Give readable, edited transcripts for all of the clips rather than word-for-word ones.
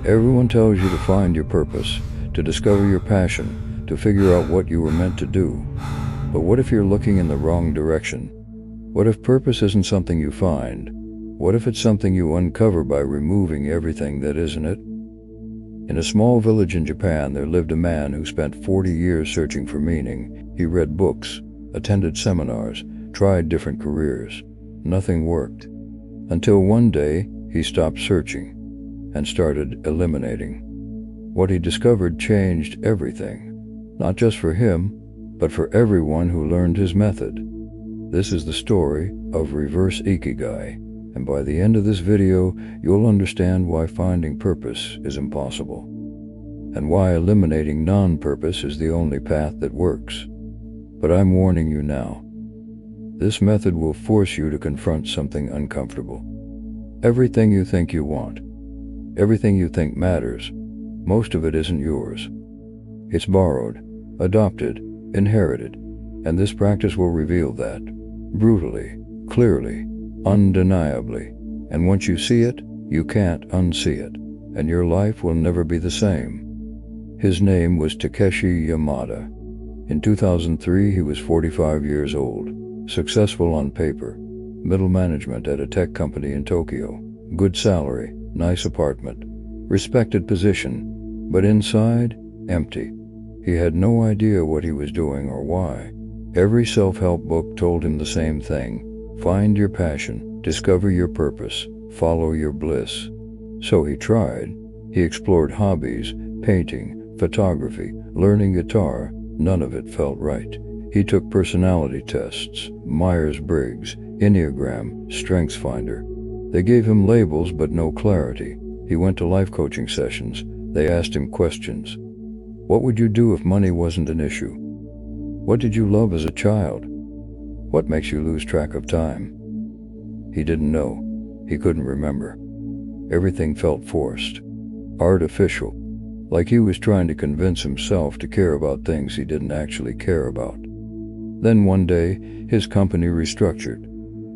Everyone tells you to find your purpose, to discover your passion, to figure out what you were meant to do. But what if you're looking in the wrong direction? What if purpose isn't something you find? What if it's something you uncover by removing everything that isn't it? In a small village in Japan, there lived a man who spent 40 years searching for meaning. He read books, attended seminars, tried different careers. Nothing worked. Until one day, he stopped searching and started eliminating. What he discovered changed everything, not just for him, but for everyone who learned his method. This is the story of reverse Ikigai, and by the end of this video, you'll understand why finding purpose is impossible, and why eliminating non-purpose is the only path that works. But I'm warning you now. This method will force you to confront something uncomfortable. Everything you think you want, everything you think matters, most of it isn't yours. It's borrowed, adopted, inherited, and this practice will reveal that, brutally, clearly, undeniably. And once you see it, you can't unsee it, and your life will never be the same. His name was Takeshi Yamada. In 2003, he was 45 years old, successful on paper, middle management at a tech company in Tokyo, good salary, nice apartment, respected position, but inside, empty. He had no idea what he was doing or why. Every self-help book told him the same thing: find your passion, discover your purpose, follow your bliss. So he tried. He explored hobbies, painting, photography, learning guitar. None of it felt right. He took personality tests, Myers-Briggs, Enneagram, StrengthsFinder. They gave him labels but no clarity. He went to life coaching sessions. They asked him questions. What would you do if money wasn't an issue? What did you love as a child? What makes you lose track of time? He didn't know. He couldn't remember. Everything felt forced, artificial, like he was trying to convince himself to care about things he didn't actually care about. Then one day, his company restructured.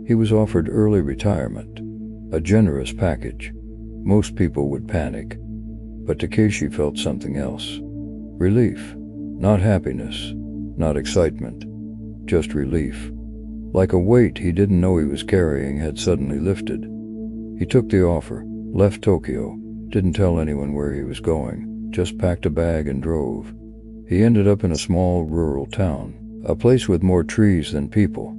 He was offered early retirement, a generous package. Most people would panic, but Takeshi felt something else. Relief, not happiness, not excitement, just relief. Like a weight he didn't know he was carrying had suddenly lifted. He took the offer, left Tokyo, didn't tell anyone where he was going, just packed a bag and drove. He ended up in a small rural town, a place with more trees than people,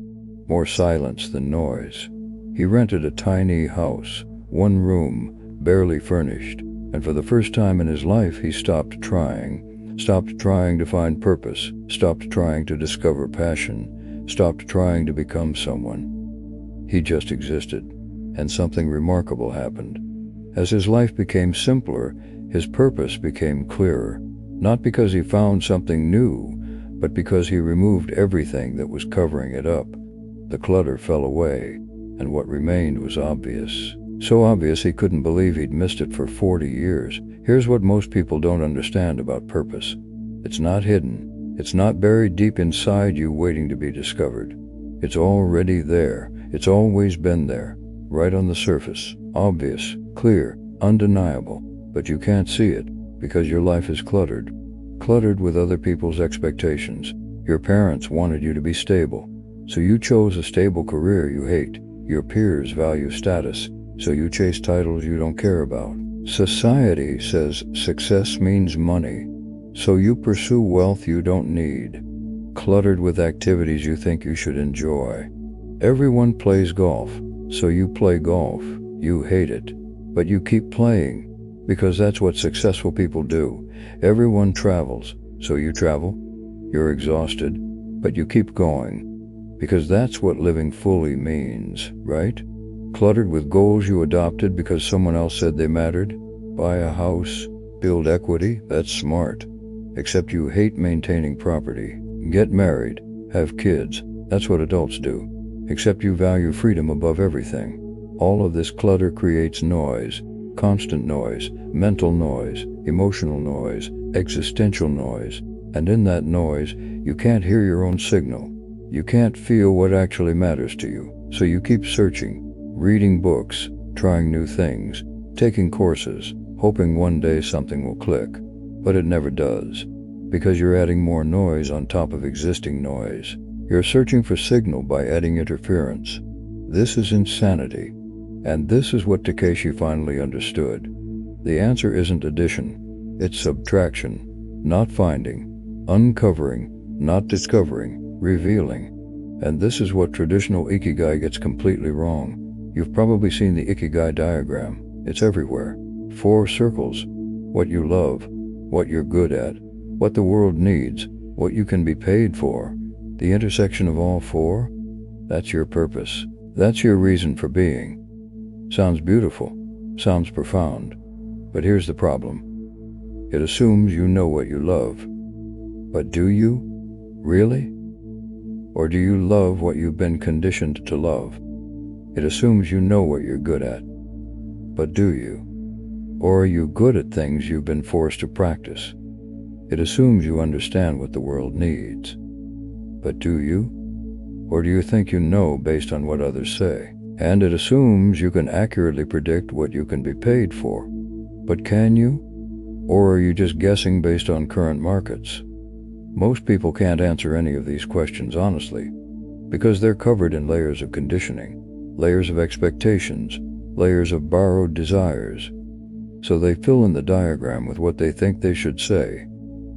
more silence than noise. He rented a tiny house, one room, barely furnished, and for the first time in his life he stopped trying to find purpose, stopped trying to discover passion, stopped trying to become someone. He just existed, and something remarkable happened. As his life became simpler, his purpose became clearer, not because he found something new, but because he removed everything that was covering it up. The clutter fell away, and what remained was obvious. So obvious he couldn't believe he'd missed it for 40 years. Here's what most people don't understand about purpose. It's not hidden. It's not buried deep inside you waiting to be discovered. It's already there. It's always been there, right on the surface, obvious, clear, undeniable. But you can't see it because your life is cluttered with other people's expectations. Your parents wanted you to be stable, so you chose a stable career you hate. Your peers value status, so you chase titles you don't care about. Society says success means money, so you pursue wealth you don't need, cluttered with activities you think you should enjoy. Everyone plays golf, so you play golf. You hate it, but you keep playing, because that's what successful people do. Everyone travels, so you travel. You're exhausted, but you keep going, because that's what living fully means, right? Cluttered with goals you adopted because someone else said they mattered. Buy a house, build equity, that's smart. Except you hate maintaining property. Get married, have kids, that's what adults do. Except you value freedom above everything. All of this clutter creates noise, constant noise, mental noise, emotional noise, existential noise. And in that noise, you can't hear your own signal. You can't feel what actually matters to you. So you keep searching, reading books, trying new things, taking courses, hoping one day something will click, but it never does, because you're adding more noise on top of existing noise. You're searching for signal by adding interference. This is insanity, and this is what Takeshi finally understood. The answer isn't addition, it's subtraction, not finding, uncovering, not discovering, revealing. And this is what traditional Ikigai gets completely wrong. You've probably seen the Ikigai diagram. It's everywhere. 4 circles: what you love, what you're good at, what the world needs, what you can be paid for. The intersection of all 4? That's your purpose. That's your reason for being. Sounds beautiful, sounds profound, but here's the problem. It assumes you know what you love. But do you? Really? Or do you love what you've been conditioned to love? It assumes you know what you're good at. But do you? Or are you good at things you've been forced to practice? It assumes you understand what the world needs. But do you? Or do you think you know based on what others say? And it assumes you can accurately predict what you can be paid for. But can you? Or are you just guessing based on current markets? Most people can't answer any of these questions honestly, because they're covered in layers of conditioning, layers of expectations, layers of borrowed desires. So they fill in the diagram with what they think they should say,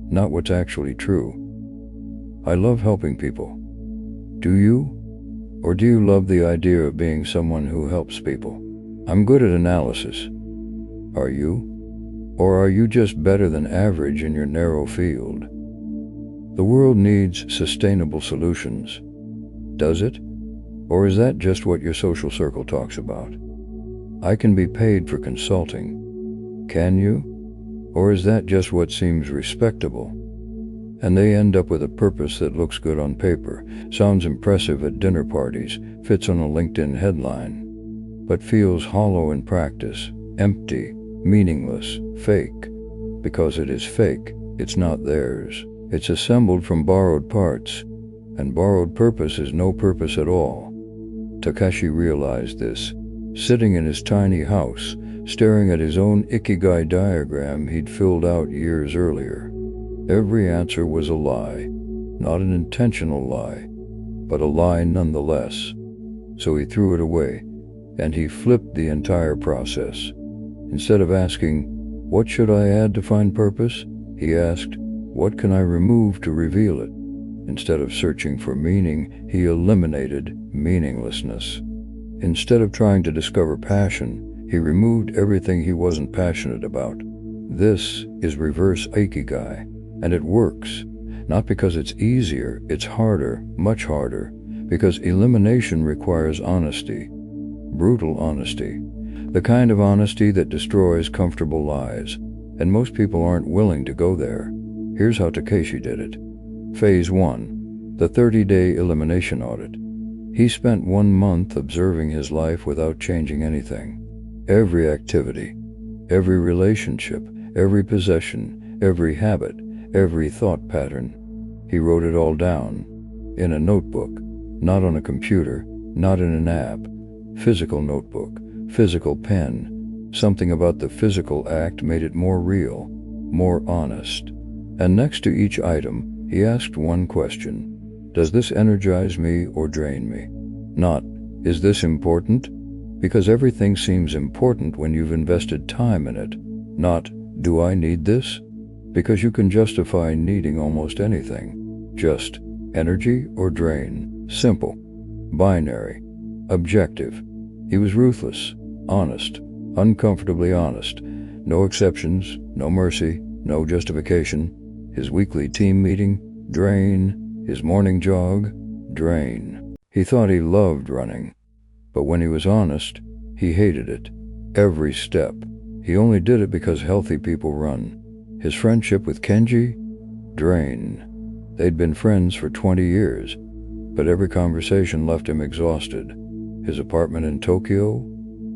not what's actually true. I love helping people. Do you? Or do you love the idea of being someone who helps people? I'm good at analysis. Are you? Or are you just better than average in your narrow field? The world needs sustainable solutions. Does it? Or is that just what your social circle talks about? I can be paid for consulting. Can you? Or is that just what seems respectable? And they end up with a purpose that looks good on paper, sounds impressive at dinner parties, fits on a LinkedIn headline, but feels hollow in practice, empty, meaningless, fake. Because it is fake, it's not theirs. It's assembled from borrowed parts, and borrowed purpose is no purpose at all. Takeshi realized this, sitting in his tiny house, staring at his own Ikigai diagram he'd filled out years earlier. Every answer was a lie, not an intentional lie, but a lie nonetheless. So he threw it away, and he flipped the entire process. Instead of asking, "What should I add to find purpose?" he asked, "What can I remove to reveal it?" Instead of searching for meaning, he eliminated meaninglessness. Instead of trying to discover passion, he removed everything he wasn't passionate about. This is reverse Ikigai, and it works. Not because it's easier, it's harder, much harder, because elimination requires honesty, brutal honesty, the kind of honesty that destroys comfortable lies, and most people aren't willing to go there. Here's how Takeshi did it. Phase 1, the 30-day elimination audit. He spent 1 month observing his life without changing anything. Every activity, every relationship, every possession, every habit, every thought pattern. He wrote it all down, in a notebook, not on a computer, not in an app. Physical notebook, physical pen. Something about the physical act made it more real, more honest. And next to each item, he asked one question. Does this energize me or drain me? Not, is this important? Because everything seems important when you've invested time in it. Not, do I need this? Because you can justify needing almost anything. Just, energy or drain. Simple. Binary. Objective. He was ruthless, honest, uncomfortably honest. No exceptions, no mercy, no justification. His weekly team meeting, drain. His morning jog, drain. He thought he loved running, but when he was honest, he hated it. Every step. He only did it because healthy people run. His friendship with Kenji, drain. They'd been friends for 20 years, but every conversation left him exhausted. His apartment in Tokyo,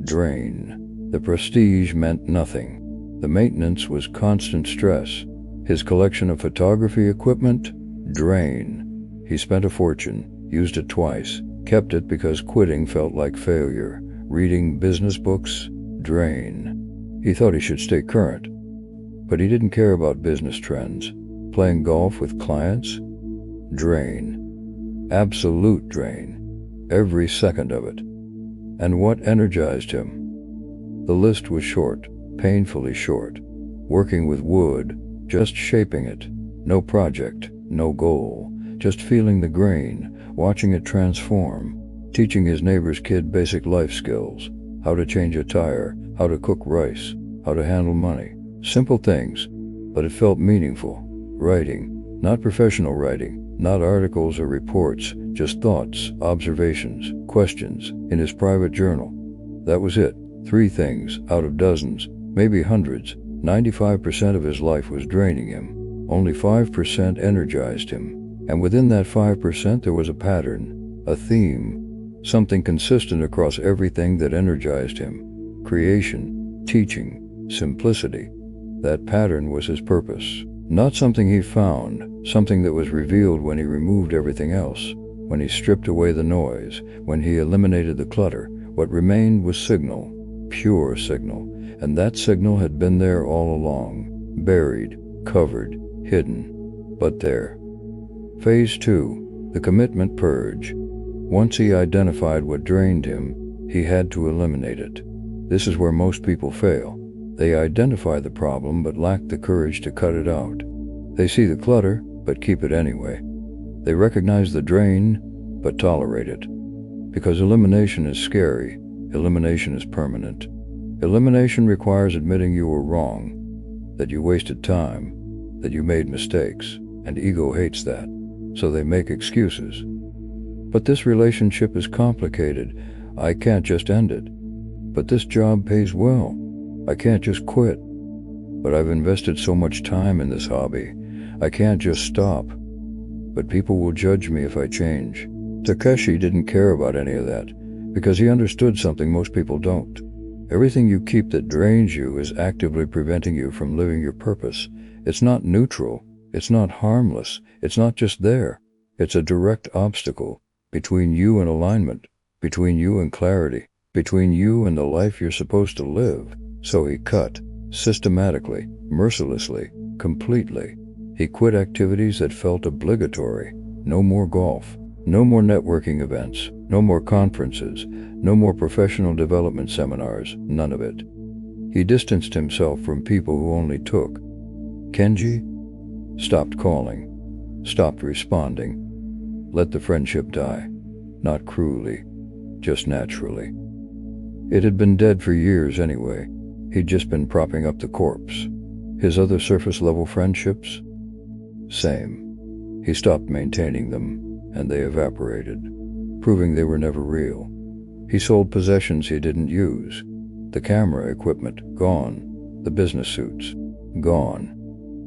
drain. The prestige meant nothing. The maintenance was constant stress. His collection of photography equipment, drain. He spent a fortune, used it twice, kept it because quitting felt like failure. Reading business books, drain. He thought he should stay current, but he didn't care about business trends. Playing golf with clients? Drain. Absolute drain. Every second of it. And what energized him? The list was short, painfully short. Working with wood, just shaping it. No project, no goal. Just feeling the grain, watching it transform. Teaching his neighbor's kid basic life skills. How to change a tire, how to cook rice, how to handle money. Simple things, but it felt meaningful. Writing, not professional writing, not articles or reports, just thoughts, observations, questions, in his private journal. That was it. 3 things out of dozens, maybe hundreds. 95% of his life was draining him. Only 5% energized him. And within that 5% there was a pattern, a theme, something consistent across everything that energized him. Creation, teaching, simplicity. That pattern was his purpose. Not something he found, something that was revealed when he removed everything else, when he stripped away the noise, when he eliminated the clutter. What remained was signal, pure signal, and that signal had been there all along, buried, covered, hidden, but there. Phase 2, the commitment purge. Once he identified what drained him, he had to eliminate it. This is where most people fail. They identify the problem but lack the courage to cut it out. They see the clutter but keep it anyway. They recognize the drain but tolerate it. Because elimination is scary, elimination is permanent. Elimination requires admitting you were wrong, that you wasted time, that you made mistakes, and ego hates that, so they make excuses. But this relationship is complicated. I can't just end it. But this job pays well. I can't just quit. But I've invested so much time in this hobby. I can't just stop. But people will judge me if I change. Takeshi didn't care about any of that, because he understood something most people don't. Everything you keep that drains you is actively preventing you from living your purpose. It's not neutral. It's not harmless. It's not just there. It's a direct obstacle between you and alignment, between you and clarity, between you and the life you're supposed to live. So he cut, systematically, mercilessly, completely. He quit activities that felt obligatory. No more golf, no more networking events, no more conferences, no more professional development seminars, none of it. He distanced himself from people who only took. Kenji stopped calling, stopped responding. Let the friendship die, not cruelly, just naturally. It had been dead for years anyway. He'd just been propping up the corpse. His other surface-level friendships? Same. He stopped maintaining them, and they evaporated, proving they were never real. He sold possessions he didn't use. The camera equipment, gone. The business suits, gone.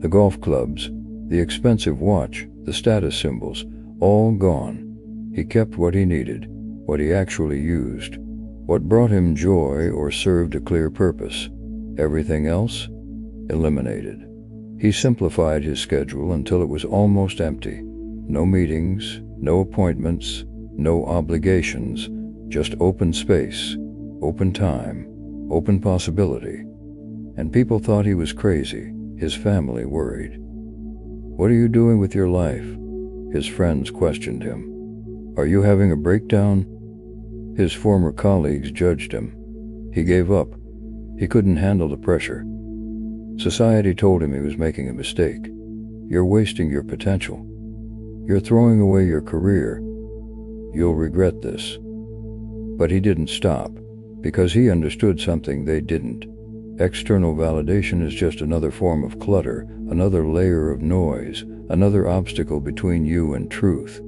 The golf clubs, the expensive watch, the status symbols, all gone. He kept what he needed, what he actually used, what brought him joy or served a clear purpose. Everything else? Eliminated. He simplified his schedule until it was almost empty. No meetings, no appointments, no obligations, just open space, open time, open possibility. And people thought he was crazy. His family worried. What are you doing with your life? His friends questioned him. Are you having a breakdown? His former colleagues judged him. He gave up. He couldn't handle the pressure. Society told him he was making a mistake. You're wasting your potential. You're throwing away your career. You'll regret this. But he didn't stop, because he understood something they didn't. External validation is just another form of clutter, another layer of noise, another obstacle between you and truth.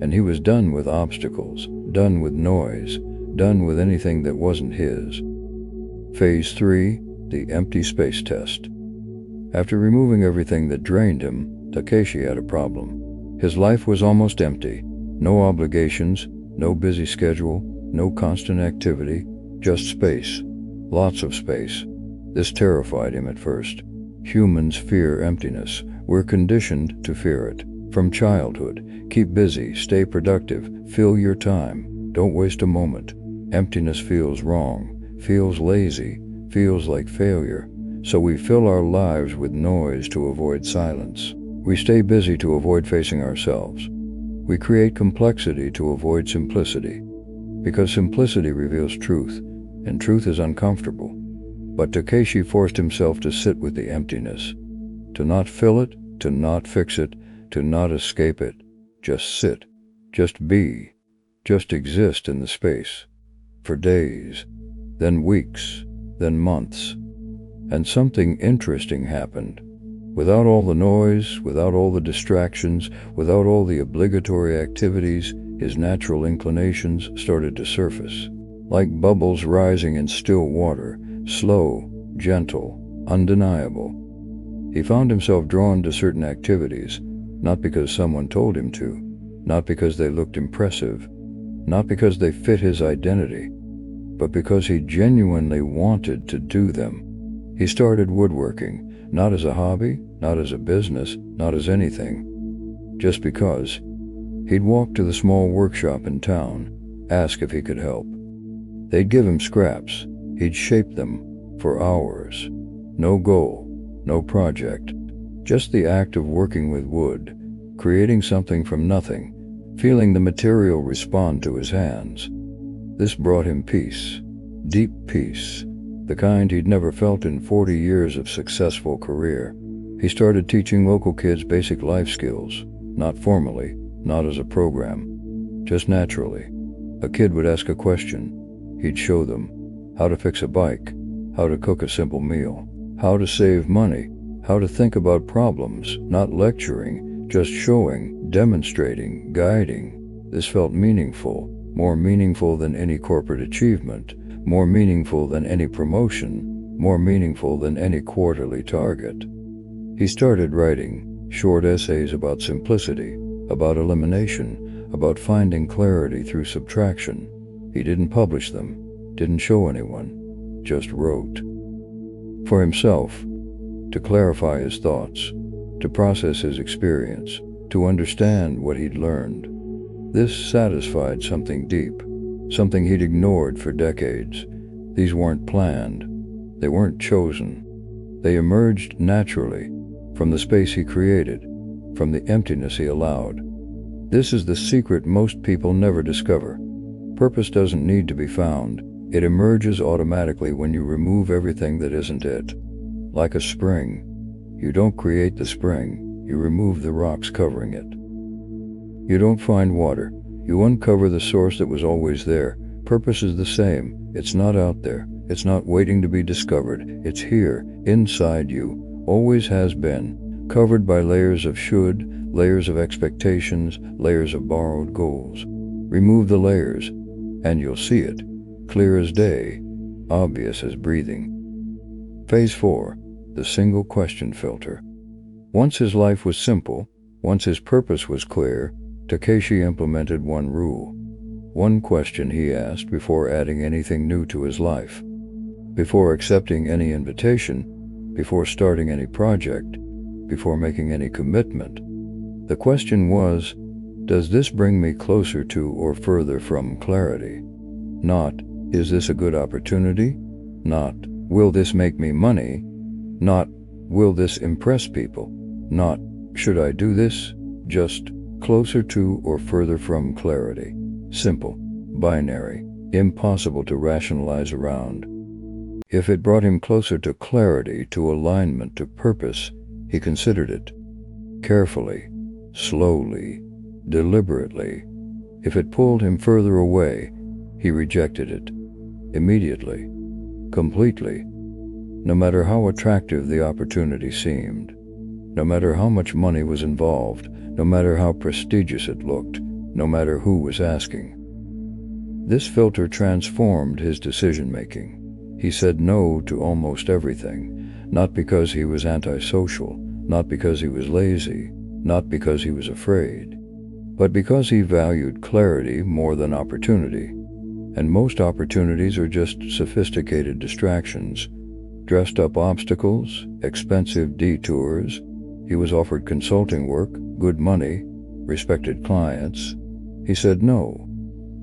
And he was done with obstacles, done with noise, done with anything that wasn't his. Phase 3, the empty space test. After removing everything that drained him, Takeshi had a problem. His life was almost empty. No obligations, no busy schedule, no constant activity, just space. Lots of space. This terrified him at first. Humans fear emptiness. We're conditioned to fear it. From childhood, keep busy, stay productive, fill your time, don't waste a moment. Emptiness feels wrong, feels lazy, feels like failure, so we fill our lives with noise to avoid silence. We stay busy to avoid facing ourselves. We create complexity to avoid simplicity, because simplicity reveals truth, and truth is uncomfortable. But Takeshi forced himself to sit with the emptiness, to not fill it, to not fix it, to not escape it. Just sit, just be, just exist in the space. For days, then weeks, then months. And something interesting happened. Without all the noise, without all the distractions, without all the obligatory activities, his natural inclinations started to surface. Like bubbles rising in still water, slow, gentle, undeniable. He found himself drawn to certain activities, not because someone told him to, not because they looked impressive, not because they fit his identity, but because he genuinely wanted to do them. He started woodworking, not as a hobby, not as a business, not as anything. Just because. He'd walk to the small workshop in town, ask if he could help. They'd give him scraps. He'd shape them for hours. No goal, no project. Just the act of working with wood, creating something from nothing, feeling the material respond to his hands. This brought him peace, deep peace. The kind he'd never felt in 40 years of successful career. He started teaching local kids basic life skills, not formally, not as a program, just naturally. A kid would ask a question. He'd show them how to fix a bike, how to cook a simple meal, how to save money, how to think about problems, not lecturing, just showing, demonstrating, guiding. This felt meaningful, more meaningful than any corporate achievement, more meaningful than any promotion, more meaningful than any quarterly target. He started writing short essays about simplicity, about elimination, about finding clarity through subtraction. He didn't publish them, didn't show anyone, just wrote. For himself, to clarify his thoughts, to process his experience, to understand what he'd learned. This satisfied something deep, something he'd ignored for decades. These weren't planned. They weren't chosen. They emerged naturally, from the space he created, from the emptiness he allowed. This is the secret most people never discover. Purpose doesn't need to be found. It emerges automatically when you remove everything that isn't it. Like a spring. You don't create the spring, you remove the rocks covering it. You don't find water. You uncover the source that was always there. Purpose is the same. It's not out there. It's not waiting to be discovered. It's here, inside you, always has been, covered by layers of should, layers of expectations, layers of borrowed goals. Remove the layers, and you'll see it, clear as day, obvious as breathing. Phase 4, the single question filter. Once his life was simple, once his purpose was clear, Takeshi implemented one rule. One question he asked before adding anything new to his life. Before accepting any invitation, before starting any project, before making any commitment. The question was, does this bring me closer to or further from clarity? Not, is this a good opportunity? Not, will this make me money? Not, will this impress people? Not, should I do this? Just, closer to or further from clarity. Simple, binary, impossible to rationalize around. If it brought him closer to clarity, to alignment, to purpose, he considered it. Carefully, slowly, deliberately. If it pulled him further away, he rejected it. Immediately. Completely. No matter how attractive the opportunity seemed. No matter how much money was involved. No matter how prestigious it looked. No matter who was asking. This filter transformed his decision-making. He said no to almost everything, not because he was antisocial, not because he was lazy, not because he was afraid, but because he valued clarity more than opportunity. And most opportunities are just sophisticated distractions, dressed-up obstacles, expensive detours. He was offered consulting work, good money, respected clients. He said no.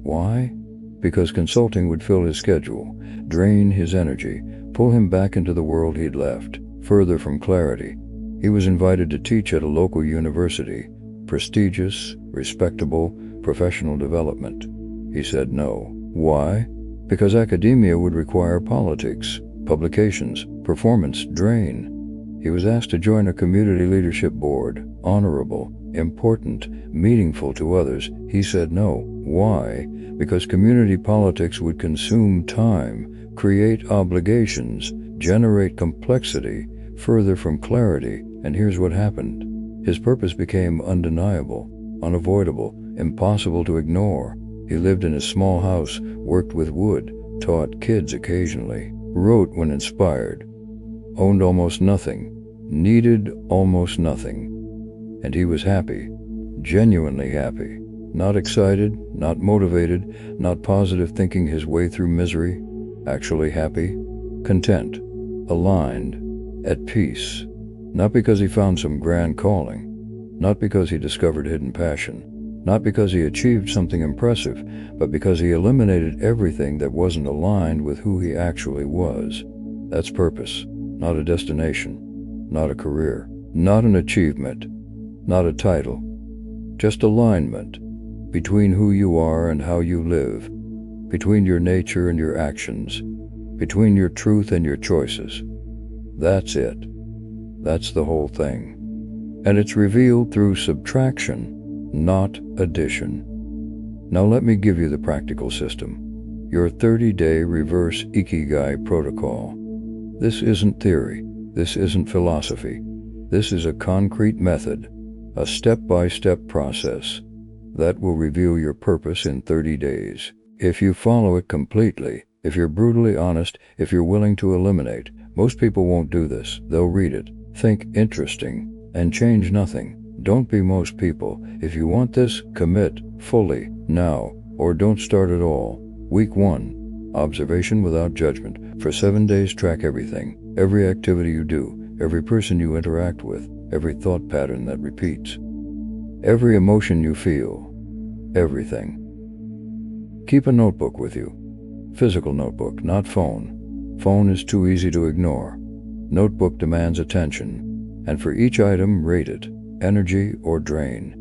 Why? Because consulting would fill his schedule, drain his energy, pull him back into the world he'd left, further from clarity. He was invited to teach at a local university, prestigious, respectable, professional development. He said no. Why? Because academia would require politics, publications, performance drain. He was asked to join a community leadership board, honorable, important, meaningful to others. He said no. Why? Because community politics would consume time, create obligations, generate complexity, further from clarity. And here's what happened. His purpose became undeniable, unavoidable, impossible to ignore. He lived in his small house, worked with wood, taught kids occasionally, wrote when inspired, owned almost nothing, needed almost nothing. And he was happy, genuinely happy, not excited, not motivated, not positive thinking his way through misery, actually happy, content, aligned, at peace. Not because he found some grand calling, not because he discovered hidden passion, not because he achieved something impressive, but because he eliminated everything that wasn't aligned with who he actually was. That's purpose, not a destination, not a career, not an achievement, not a title. Just alignment between who you are and how you live, between your nature and your actions, between your truth and your choices. That's it. That's the whole thing. And it's revealed through subtraction, not addition. Now let me give you the practical system. Your 30-day reverse Ikigai protocol. This isn't theory. This isn't philosophy. This is a concrete method, a step-by-step process that will reveal your purpose in 30 days. If you follow it completely, if you're brutally honest, if you're willing to eliminate, most people won't do this. They'll read it, think interesting, and change nothing. Don't be most people. If you want this, commit fully now, or don't start at all. Week 1. Observation without judgment. For 7 days, track everything, every activity you do, every person you interact with, every thought pattern that repeats, every emotion you feel, everything. Keep a notebook with you. Physical notebook, not phone. Phone is too easy to ignore. Notebook demands attention, and for each item, rate it, energy or drain.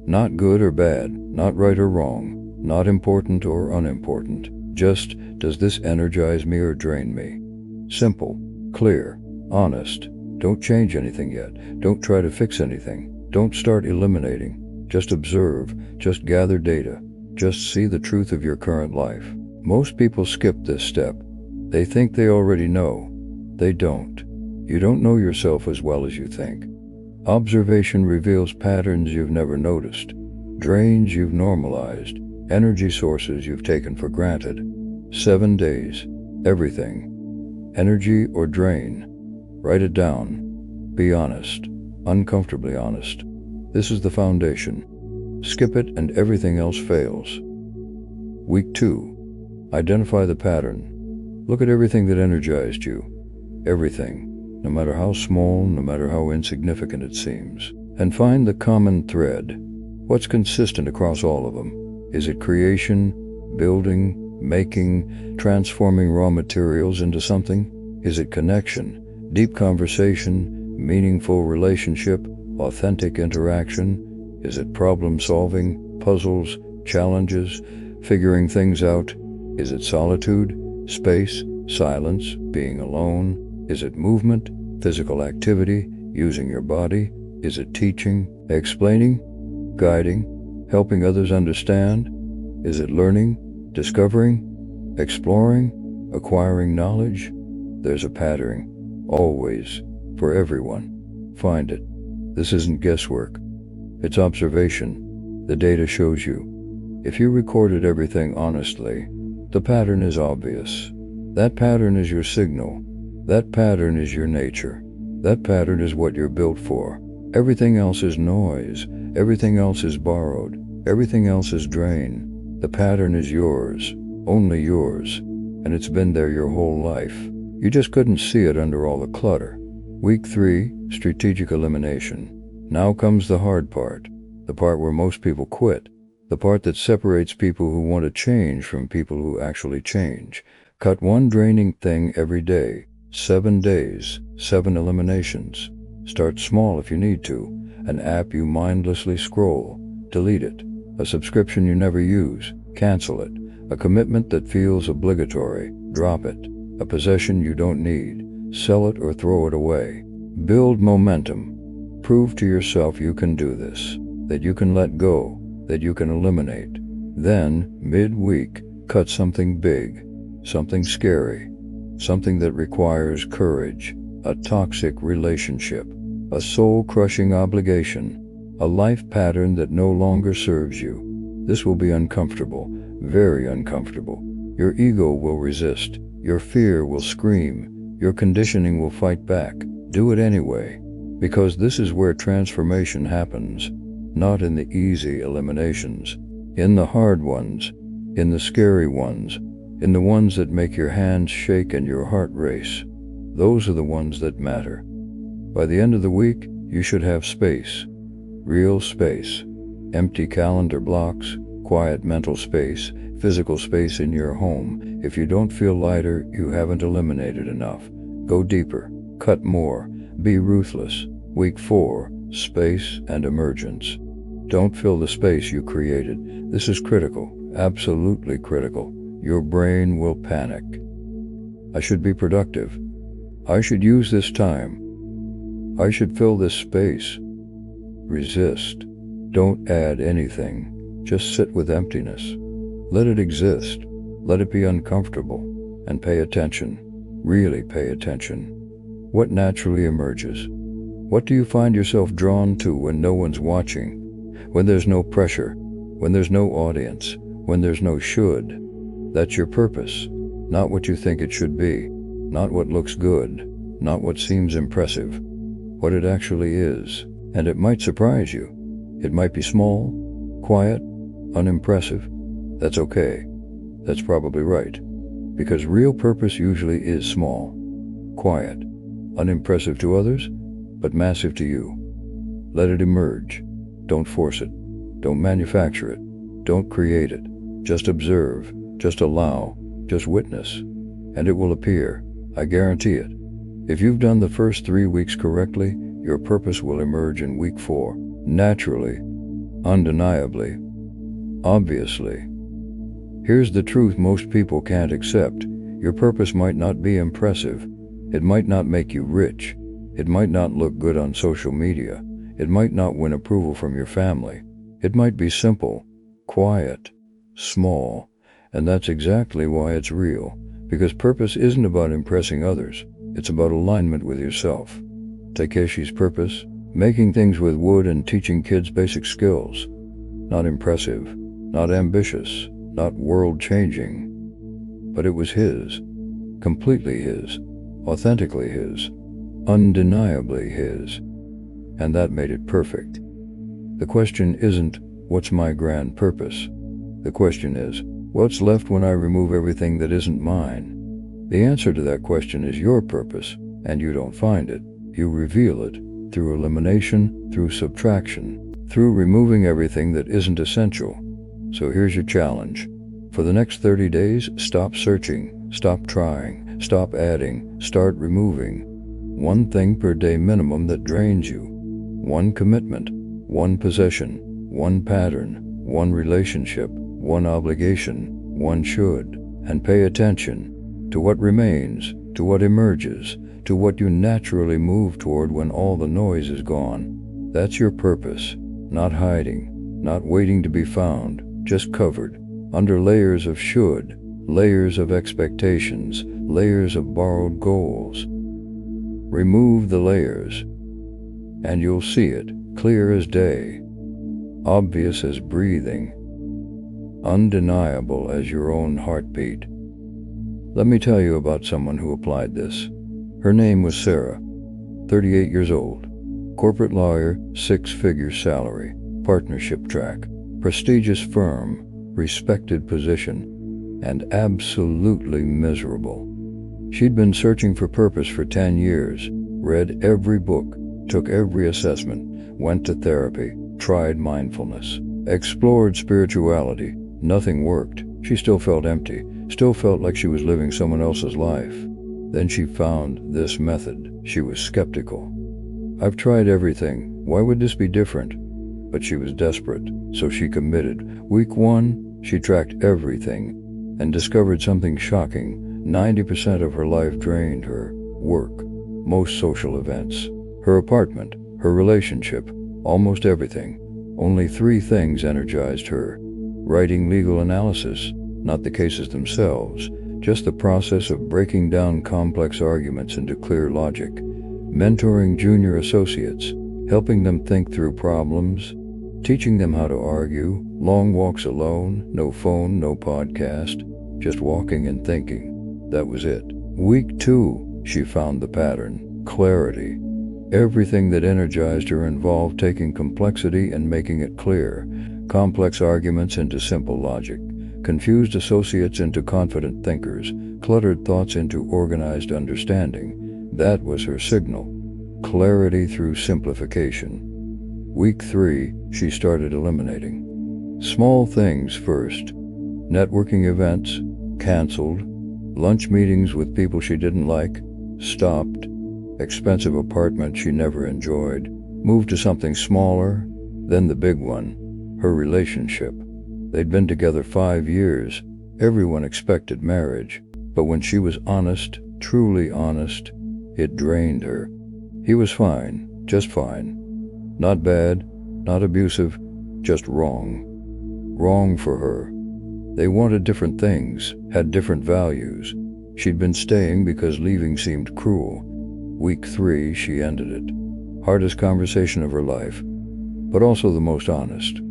Not good or bad, not right or wrong, not important or unimportant. Just, does this energize me or drain me? Simple, clear, honest. Don't change anything yet. Don't try to fix anything. Don't start eliminating. Just observe, just gather data. Just see the truth of your current life. Most people skip this step. They think they already know. They don't. You don't know yourself as well as you think. Observation reveals patterns you've never noticed, drains you've normalized, energy sources you've taken for granted. 7 days, everything. Energy or drain. Write it down. Be honest, uncomfortably honest. This is the foundation. Skip it and everything else fails. Week 2. Identify the pattern. Look at everything that energized you. Everything. No matter how small, no matter how insignificant it seems. And find the common thread. What's consistent across all of them? Is it creation, building, making, transforming raw materials into something? Is it connection, deep conversation, meaningful relationship, authentic interaction? Is it problem solving, puzzles, challenges, figuring things out? Is it solitude, space, silence, being alone? Is it movement, physical activity, using your body? Is it teaching, explaining, guiding, helping others understand? Is it learning, discovering, exploring, acquiring knowledge? There's a pattern, always, for everyone. Find it. This isn't guesswork. It's observation. The data shows you. If you recorded everything honestly, the pattern is obvious. That pattern is your signal. That pattern is your nature. That pattern is what you're built for. Everything else is noise. Everything else is borrowed. Everything else is drain. The pattern is yours, only yours, and it's been there your whole life. You just couldn't see it under all the clutter. Week 3, strategic elimination. Now comes the hard part, the part where most people quit, the part that separates people who want to change from people who actually change. Cut one draining thing every day. 7 days, 7 eliminations. Start small if you need to. An app you mindlessly scroll, delete it. A subscription you never use, cancel it. A commitment that feels obligatory, drop it. A possession you don't need, sell it or throw it away. Build momentum. Prove to yourself you can do this, that you can let go, that you can eliminate. Then, mid-week, cut something big, something scary, something that requires courage, a toxic relationship, a soul-crushing obligation, a life pattern that no longer serves you. This will be uncomfortable, very uncomfortable. Your ego will resist, your fear will scream, your conditioning will fight back. Do it anyway, because this is where transformation happens, not in the easy eliminations, in the hard ones, in the scary ones, in the ones that make your hands shake and your heart race. Those are the ones that matter. By the end of the week, you should have space, real space, empty calendar blocks, quiet mental space, physical space in your home. If you don't feel lighter, you haven't eliminated enough. Go deeper, cut more, be ruthless. Week 4, space and emergence. Don't fill the space you created. This is critical, absolutely critical. Your brain will panic. I should be productive. I should use this time. I should fill this space. Resist. Don't add anything. Just sit with emptiness. Let it exist. Let it be uncomfortable. And pay attention. Really pay attention. What naturally emerges? What do you find yourself drawn to when no one's watching? When there's no pressure? When there's no audience? When there's no should? That's your purpose. Not what you think it should be. Not what looks good. Not what seems impressive. What it actually is. And it might surprise you. It might be small, quiet, unimpressive. That's okay. That's probably right. Because real purpose usually is small, quiet, unimpressive to others, but massive to you. Let it emerge. Don't force it. Don't manufacture it. Don't create it. Just observe. Just allow. Just witness. And it will appear. I guarantee it. If you've done the first 3 weeks correctly, your purpose will emerge in week 4. Naturally. Undeniably. Obviously. Here's the truth most people can't accept. Your purpose might not be impressive. It might not make you rich. It might not look good on social media. It might not win approval from your family. It might be simple, quiet, small, and that's exactly why it's real. Because purpose isn't about impressing others. It's about alignment with yourself. Takeshi's purpose? Making things with wood and teaching kids basic skills. Not impressive, not ambitious, not world-changing. But it was his. Completely his. Authentically his. Undeniably his. And that made it perfect. The question isn't, what's my grand purpose? The question is, what's left when I remove everything that isn't mine? The answer to that question is your purpose, and you don't find it. You reveal it through elimination, through subtraction, through removing everything that isn't essential. So here's your challenge. For the next 30 days, stop searching, stop trying, stop adding, start removing. One thing per day minimum that drains you. One commitment, one possession, one pattern, one relationship, one obligation, one should. And pay attention to what remains, to what emerges, to what you naturally move toward when all the noise is gone. That's your purpose, not hiding, not waiting to be found, just covered, under layers of should, layers of expectations, layers of borrowed goals. Remove the layers, and you'll see it, clear as day, obvious as breathing, undeniable as your own heartbeat. Let me tell you about someone who applied this. Her name was Sarah, 38 years old, corporate lawyer, 6-figure salary, partnership track, prestigious firm, respected position, and absolutely miserable. She'd been searching for purpose for 10 years, read every book, took every assessment, went to therapy, tried mindfulness, explored spirituality. Nothing worked. She still felt empty, still felt like she was living someone else's life. Then she found this method. She was skeptical. "I've tried everything. Why would this be different?" But she was desperate, so she committed. Week 1, she tracked everything and discovered something shocking. 90% of her life drained her. Work, most social events, her apartment, her relationship, almost everything. Only 3 things energized her. Writing legal analysis, not the cases themselves, just the process of breaking down complex arguments into clear logic. Mentoring junior associates, helping them think through problems, teaching them how to argue. Long walks alone, no phone, no podcast, just walking and thinking. That was it. Week 2, she found the pattern. Clarity. Everything that energized her involved taking complexity and making it clear. Complex arguments into simple logic. Confused associates into confident thinkers. Cluttered thoughts into organized understanding. That was her signal. Clarity through simplification. Week 3, she started eliminating. Small things first. Networking events, canceled. Lunch meetings with people she didn't like, stopped. Expensive apartment she never enjoyed. Moved to something smaller. Then the big one, her relationship. They'd been together 5 years. Everyone expected marriage. But when she was honest, truly honest, it drained her. He was fine, just fine. Not bad, not abusive, just wrong. Wrong for her. They wanted different things, had different values. She'd been staying because leaving seemed cruel. Week 3, she ended it. Hardest conversation of her life, but also the most honest.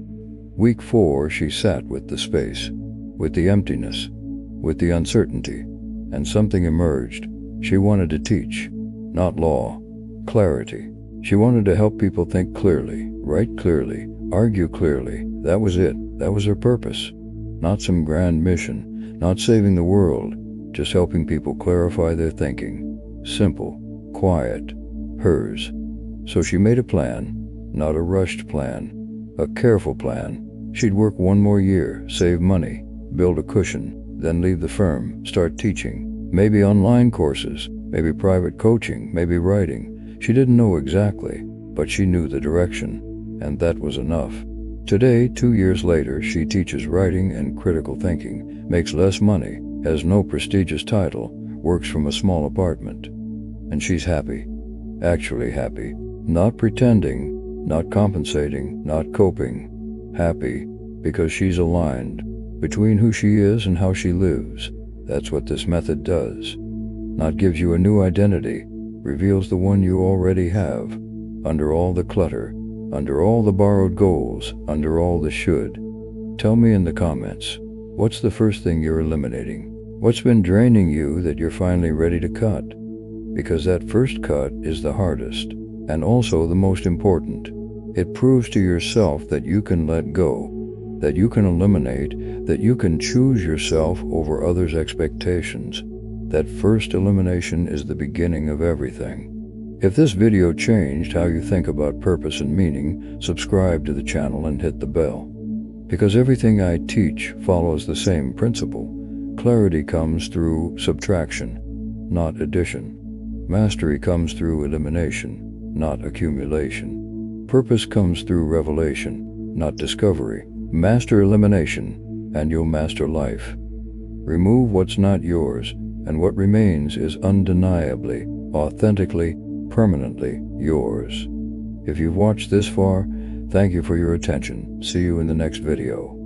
Week 4, she sat with the space, with the emptiness, with the uncertainty, and something emerged. She wanted to teach, not law, clarity. She wanted to help people think clearly, write clearly, argue clearly. That was it. That was her purpose. Not some grand mission, not saving the world, just helping people clarify their thinking. Simple, quiet, hers. So she made a plan, not a rushed plan, a careful plan. She'd work 1 more year, save money, build a cushion, then leave the firm, start teaching. Maybe online courses, maybe private coaching, maybe writing. She didn't know exactly, but she knew the direction, and that was enough. Today, 2 years later, she teaches writing and critical thinking, makes less money, has no prestigious title, works from a small apartment. And she's happy. Actually happy. Not pretending, not compensating, not coping. Happy because she's aligned between who she is and how she lives. That's what this method does. Not gives you a new identity, reveals the one you already have. Under all the clutter, under all the borrowed goals, under all the should. Tell me in the comments, what's the first thing you're eliminating? What's been draining you that you're finally ready to cut? Because that first cut is the hardest, and also the most important. It proves to yourself that you can let go, that you can eliminate, that you can choose yourself over others' expectations. That first elimination is the beginning of everything. If this video changed how you think about purpose and meaning, subscribe to the channel and hit the bell. Because everything I teach follows the same principle. Clarity comes through subtraction, not addition. Mastery comes through elimination, not accumulation. Purpose comes through revelation, not discovery. Master elimination, and you'll master life. Remove what's not yours, and what remains is undeniably, authentically, permanently yours. If you've watched this far, thank you for your attention. See you in the next video.